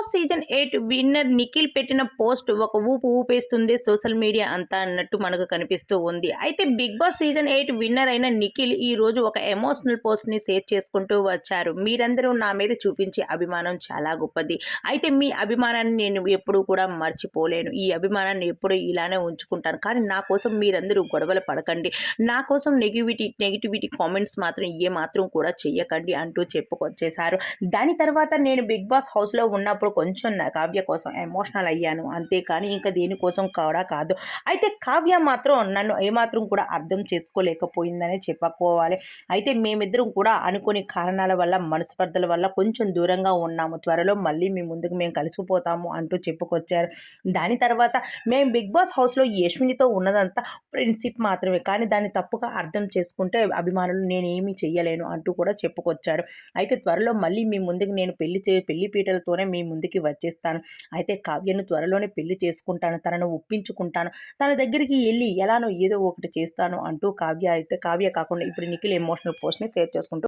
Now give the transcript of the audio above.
Boss season 8 winner Nikhil పెట్టిన post ఒక ఊపు ఊపేస్తుంది సోషల్ మీడియా అంతా అన్నట్టు మనకు కనిపిస్తూ ఉంది. అయితే బిగ్ బాస్ సీజన్ 8 విన్నర్ అయిన నిఖిల్ ఈ రోజు ఒక ఎమోషనల్ పోస్ట్ ని షేర్ చేసుకుంటూ వచ్చారు. మీరందరూ నా మీద చూపించే అభిమానం చాలా గొప్పది. అయితే మీ అభిమానాన్ని నేను ఎప్పుడూ కూడా మర్చిపోలేను. ఈ అభిమానాన్ని ఎప్పుడూ ఇలానే ఉంచుకుంటాను. కానీ నా కోసం మీరందరూ గొడవలు పడకండి. నా కోసం నెగిటివిటీ కామెంట్స్ మాత్రం ఏ మాత్రం కూడా చెయ్యకండి అంటూ చెప్పుకొచ్చేశారు. దాని తర్వాత నేను బిగ్ బాస్ హౌస్లో ఉన్నప్పుడు కొంచెం నా కావ్య కోసం ఎమోషనల్ అయ్యాను, అంతేకాని ఇంకా దేనికోసం కూడా కాదు. అయితే కావ్య మాత్రం నన్ను ఏమాత్రం కూడా అర్థం చేసుకోలేకపోయిందనే చెప్పుకోవాలి. అయితే మేమిద్దరం కూడా అనుకోని కారణాల వల్ల, మనస్పర్ధల వల్ల కొంచెం దూరంగా ఉన్నాము. త్వరలో మళ్ళీ మీ ముందుకు మేము కలిసిపోతాము అంటూ చెప్పుకొచ్చారు. దాని తర్వాత మేము బిగ్ బాస్ హౌస్లో యశ్వినితో ఉన్నదంతా ఫ్రెండ్షిప్ మాత్రమే, కానీ దాన్ని తప్పుగా అర్థం చేసుకుంటే అభిమానులు నేనేమీ చెయ్యలేను అంటూ కూడా చెప్పుకొచ్చాడు. అయితే త్వరలో మళ్ళీ మీ ముందుకు నేను పెళ్లి పీటలతోనే మీ ముందుకి వచ్చేస్తాను. అయితే కావ్యను త్వరలోనే పెళ్లి చేసుకుంటాను, తనను ఒప్పించుకుంటాను, తన దగ్గరికి వెళ్ళి ఎలానో ఏదో ఒకటి చేస్తాను అంటూ కావ్య కాకుండా ఇప్పుడు నిఖిల్ ఎమోషనల్ పోస్ట్ని షేర్ చేసుకుంటూ